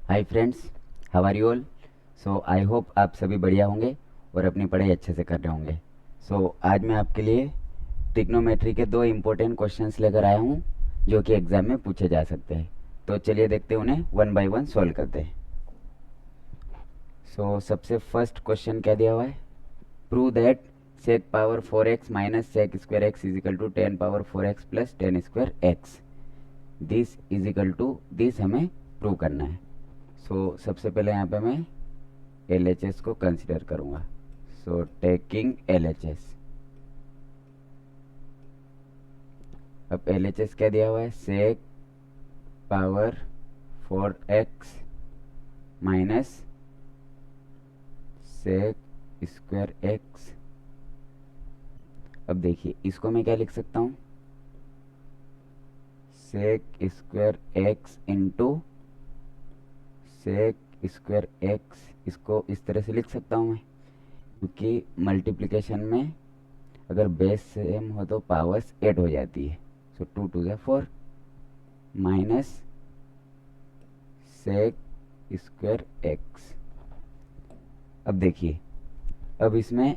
Hi friends, how are you all. So I hope आप सभी बढ़िया होंगे और अपनी पढ़ाई अच्छे से कर रहे होंगे। आज मैं आपके लिए ट्रिग्नोमेट्री के दो इम्पोर्टेंट क्वेश्चंस लेकर आया हूँ जो कि एग्ज़ाम में पूछे जा सकते हैं। तो चलिए देखते हैं, उन्हें वन बाय वन सॉल्व करते हैं। सबसे फर्स्ट क्वेश्चन क्या दिया हुआ है, prove that sec power 4x minus sec square x is equal to 10 power 4x plus 10 square x, this is equal to this हमें प्रूव करना है। सबसे पहले यहाँ पे मैं LHS को कंसिडर करूँगा। Taking LHS। अब LHS क्या दिया हुआ है, sec power 4x minus sec square x. अब देखिए, इसको मैं क्या लिख सकता हूँ, sec square x into sec square x. इसको इस तरह से लिख सकता हूँ मैं, क्योंकि मल्टीप्लिकेशन में अगर बेस सेम हो तो पावर्स ऐड हो जाती है। 2 to the 4 minus sec square x. अब देखिए, अब इसमें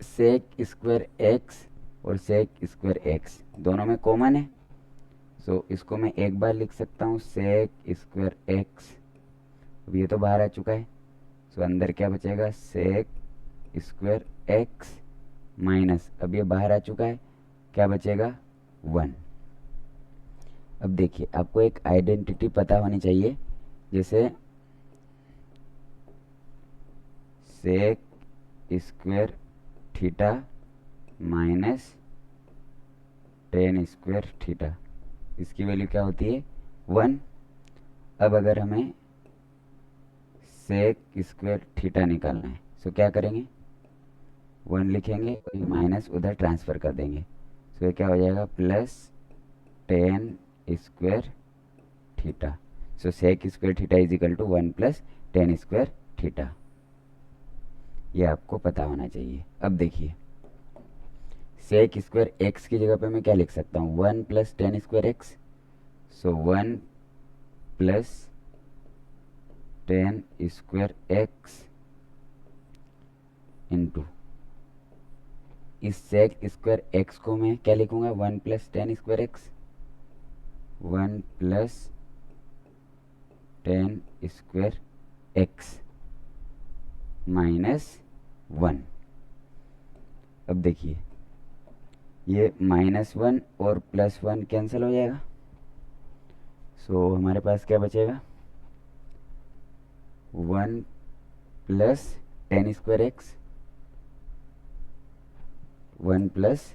सेक स्क्वायर एक्स और सेक स्क्वायर एक्स दोनों में कॉमन है। इसको मैं एक बार लिख सकता हूँ, सेक स्क्वायर एक्स। अब ये तो बाहर आ चुका है। अंदर क्या बचेगा, सेक स्क्वायर एक्स माइनस, अब ये बाहर आ चुका है, क्या बचेगा 1। अब देखिए, आपको एक आइडेंटिटी पता होनी चाहिए, जैसे sec square theta minus tan square theta, इसकी वैल्यू क्या होती है 1। अब अगर हमें सेक स्क्वायर थीटा निकालना है क्या करेंगे, 1 लिखेंगे, माइनस उधर ट्रांसफ़र कर देंगे। ये क्या हो जाएगा, plus tan square theta. Sec square theta is equal to 1 plus tan square theta. ये आपको पता होना चाहिए। अब देखिए, सेक स्क्वायर एक्स की जगह पे मैं क्या लिख सकता हूँ, 1 plus tan square x. 1 plus tan square x into इस सेक स्क्वायर एक्स को मैं क्या लिखूंगा, 1 plus tan square x, 1 plus tan square x minus 1। अब देखिए, ये -1 और +1 कैंसिल हो जाएगा। हमारे पास क्या बचेगा, 1 plus tan square x, 1 plus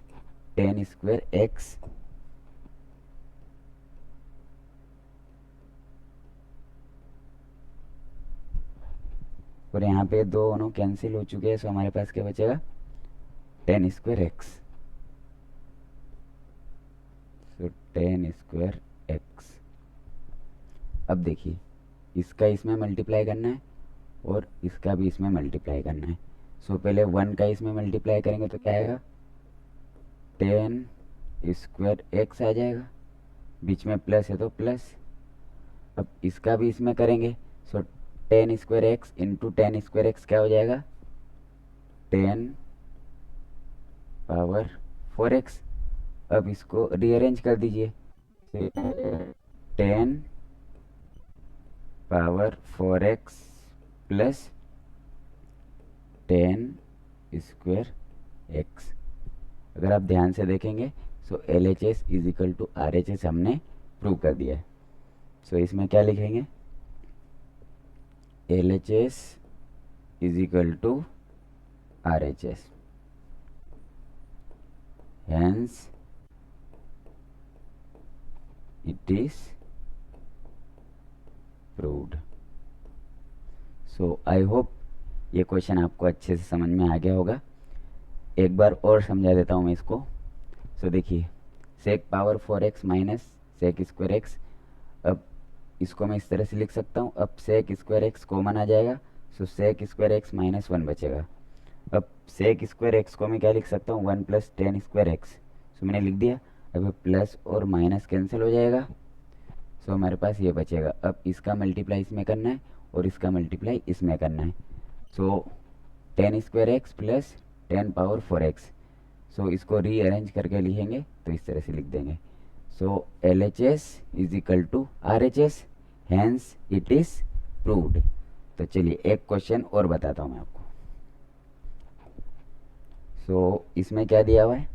tan square x और यहाँ पे दोनों कैंसिल हो चुके हैं। हमारे पास क्या बचेगा, ten square x. Ten square x. अब देखिए, इसका इसमें मल्टीप्लाई करना है और इसका भी इसमें मल्टीप्लाई करना है। पहले 1 का इसमें मल्टीप्लाई करेंगे तो क्या आएगा, टेन स्क्वायर एक्स आ जाएगा, बीच में प्लस है तो प्लस। अब इसका भी इसमें करेंगे, ten square x into ten square x क्या हो जाएगा, 10 पावर 4x। अब इसको रीअरेंज कर दीजिए, 10 power 4x plus tan square x. अगर आप ध्यान से देखेंगे LHS is equal to RHS हमने प्रूव कर दिया है। इसमें क्या लिखेंगे, LHS is equal to RHS, hence it is proved। I hope ये क्वेश्चन आपको अच्छे से समझ में आ गया होगा। एक बार और समझा देता हूँ मैं इसको। देखिए, sec power 4x minus sec square x. अब इसको मैं इस तरह से लिख सकता हूँ, अब सेक स्क्वायर एक्स कॉमन आ जाएगा, सेक स्क्वायर एक्स माइनस 1 बचेगा। अब सेक स्क्वायर एक्स को मैं क्या लिख सकता हूँ, 1 प्लस टेन स्क्वायर एक्स। मैंने लिख दिया। अब प्लस और माइनस कैंसिल हो जाएगा, सो हमारे पास ये बचेगा। अब इसका मल्टीप्लाई इसमें करना है और इसका मल्टीप्लाई इसमें करना है। सो 10² x प्लस 10⁴x। सो इसको रीअरेंज करके लिखेंगे तो इस तरह से लिख देंगे। So LHS is equal to RHS, hence it is proved. तो चलिए एक क्वेश्चन और बताता हूँ मैं आपको। सो इसमें क्या दिया हुआ है,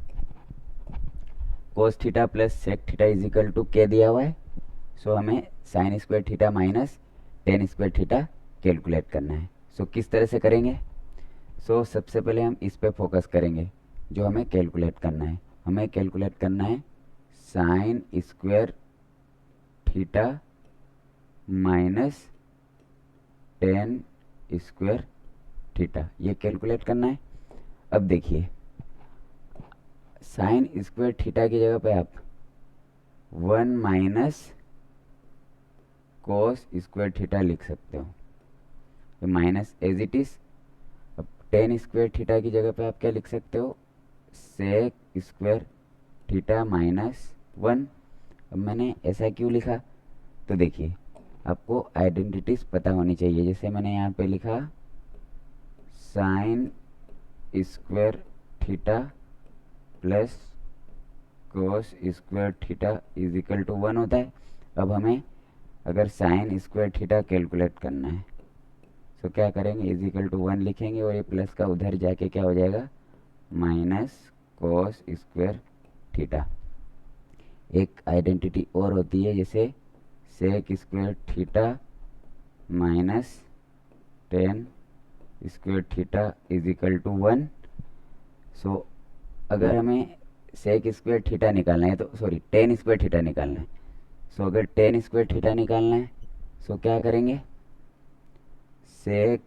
cos theta plus sec theta is equal to k दिया हुआ है। सो हमें sine square theta minus tan square theta calculate करना है। सो किस तरह से करेंगे? सो सबसे पहले हम इस पे फोकस करेंगे जो हमें कैलकुलेट करना है। हमें कैलकुलेट करना है sign square theta minus tan square theta, ये कैलकुलेट करना है। अब देखिए साइन स्क्वायर थीटा की जगह पे आप 1 माइनस कोस स्क्वायर थीटा लिख सकते हो, तो माइनस एज इट इज। अब टेन स्क्वायर थीटा की जगह पे आप क्या लिख सकते हो, सेक स्क्वायर थीटा माइनस 1। अब मैंने ऐसा क्यों लिखा, तो देखिए आपको आइडेंटिटीज पता होनी चाहिए। जैसे मैंने यहाँ पे लिखा sine square theta plus cos square theta is equal to 1 होता है। अब हमें अगर साइन स्क्वायर थीटा कैलकुलेट करना है तो क्या करेंगे, इज इक्वल टू 1 लिखेंगे और ये प्लस का उधर जाके क्या हो जाएगा, माइनस कोस स्क्वायर थीटा। एक आइडेंटिटी और होती है जैसे sec square theta minus tan square theta is equal to 1। So अगर हमें सेक स्क्वायर थीटा निकालना है, तो सॉरी टेन स्क्वायर थीटा निकालना है। सो अगर टेन स्क्वायर थीटा निकालना है सो क्या करेंगे, सेक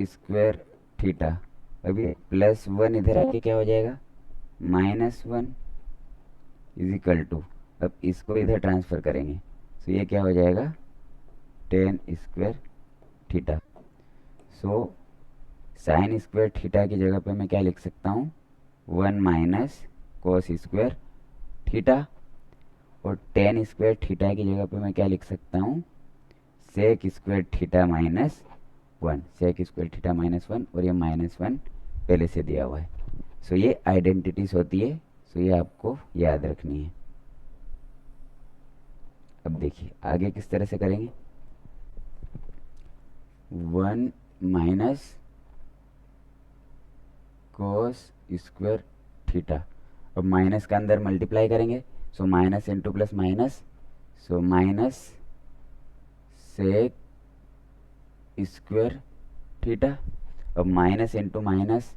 स्क्वायर थीटा, अभी प्लस 1 इधर आके क्या हो जाएगा, -1 इज इक्वल टू, अब इसको इधर ट्रांसफर करेंगे तो ये क्या हो जाएगा, tan square theta. So sine square theta की जगह पे मैं क्या लिख सकता हूँ, 1 माइनस कोस स्क्वायर थीटा, और टेन स्क्वायर थीटा की जगह पे मैं क्या लिख सकता हूँ, sec square theta minus 1, sec square theta -1, और ये -1 पहले से दिया हुआ है। सो ये आइडेंटिटीज होती है, सो ये आपको याद रखनी है। अब देखिए आगे किस तरह से करेंगे, 1 माइनस कोस स्क्वायर थीटा, अब माइनस का अंदर मल्टीप्लाई करेंगे, so minus into plus minus, so minus sec square theta, अब माइनस इंटू माइनस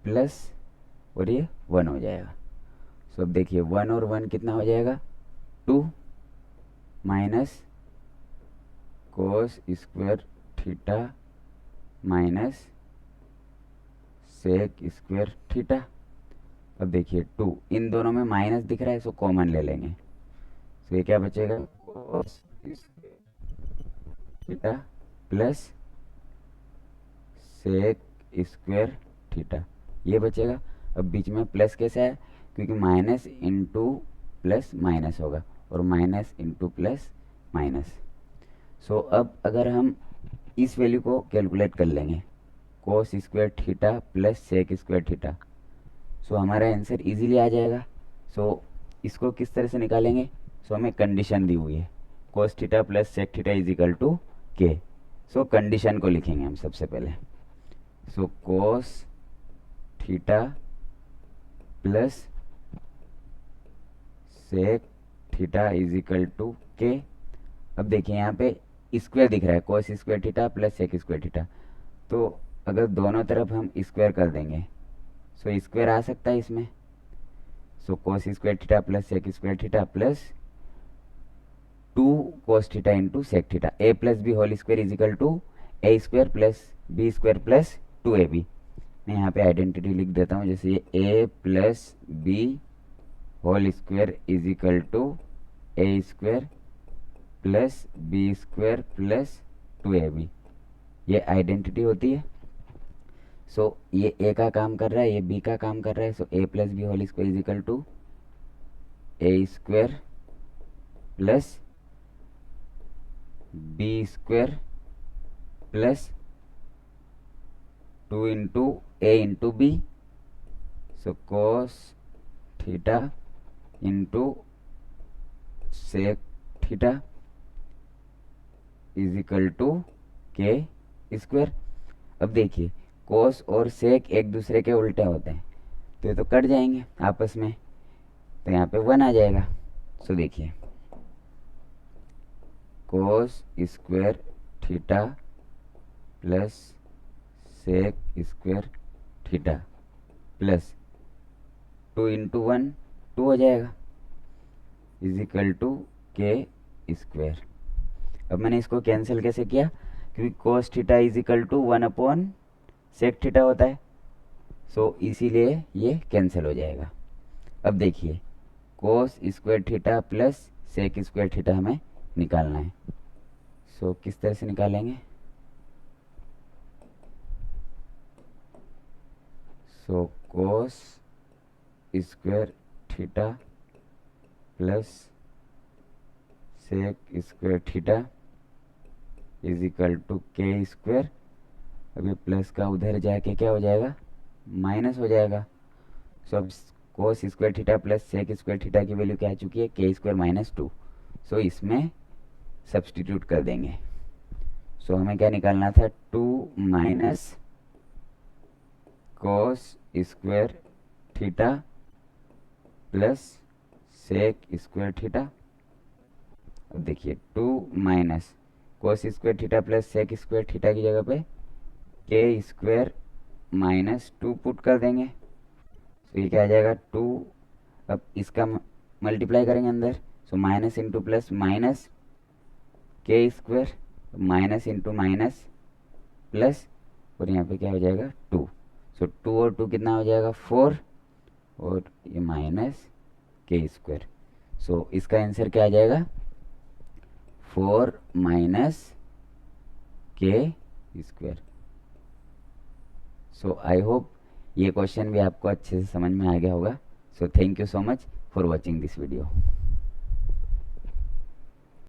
प्लस, और ये 1 हो जाएगा। सो अब देखिए 1 और 1 कितना हो जाएगा, 2 minus cos square theta minus sec square theta. अब देखिए 2, इन दोनों में माइनस दिख रहा है सो कॉमन ले लेंगे, तो ये क्या बचेगा, cos theta plus sec square theta, ये बचेगा। अब बीच में प्लस कैसा है, क्योंकि माइनस इंटू प्लस माइनस होगा और minus into plus minus. So अब अगर हम इस वैल्यू को कैलकुलेट कर लेंगे, cos square theta plus sec square theta, so हमारा आंसर इजीली आ जाएगा। सो इसको किस तरह से निकालेंगे, सो हमें कंडीशन दी हुई है cos theta plus sec theta is equal to K. So condition को लिखेंगे हम सबसे पहले, so cos theta plus sec theta is equal to K. अब देखिए यहाँ पे स्क्वायर दिख रहा है, cos square theta plus sec square theta, तो अगर दोनों तरफ हम स्क्वायर कर देंगे सो स्क्वायर आ सकता है इसमें। So cos square theta plus sec square theta plus 2 cos theta into sec theta, A plus B whole square is equal to A square plus B square plus 2ab। मैं यहाँ पे identity लिख देता हूँ, जैसे ये A plus B whole square is equal to A square plus B square plus 2ab, ये identity होती है। सो ये ए का काम कर रहा है, ये बी का काम कर रहा है, so A plus B whole square is equal to A square plus B square plus 2 into A into B, so cos theta into sec theta is equal to के स्क्वायर। अब देखिए कोस और सेक एक दूसरे के उल्टे होते हैं, तो ये तो कट जाएंगे आपस में, तो यहाँ पे 1 आ जाएगा। सो देखिए cos square theta plus sec square theta plus 2 into 1 2 हो जाएगा इज इक्वल टू के स्क्वायर। अब मैंने इसको कैंसिल कैसे किया, क्योंकि cos theta is equal to 1 upon sec theta होता है, सो इसीलिए ये कैंसिल हो जाएगा। अब देखिए cos square theta plus sec square theta हमें निकालना है, सो किस तरह से निकालेंगे, so cos square theta plus sec square theta is equal to के स्क्वायर। अभी प्लस का उधर जाके क्या हो जाएगा, माइनस हो जाएगा। सो अब cos square theta plus sec square theta की वैल्यू क्या आ चुकी है, के स्क्वायर माइनस 2। सो इसमें सब्सटीट्यूट कर देंगे। सो हमें क्या निकालना था, 2 minus cos square theta plus sec square theta. अब देखिए 2 minus cos square theta plus sec square theta की जगह पे के स्क्वायर माइनस 2 पुट कर देंगे, तो ये क्या आ जाएगा 2। अब इसका मल्टीप्लाई करेंगे अंदर, so minus into plus minus K square, minus into minus plus, और यहाँ पे क्या हो जाएगा 2। सो 2 और 2 कितना हो जाएगा 4, और ये माइनस के स्क्वायर। सो इसका आंसर क्या आ जाएगा 4 minus K square. So I hope ये क्वेश्चन भी आपको अच्छे से समझ में आ गया होगा। So thank you so much for watching this video.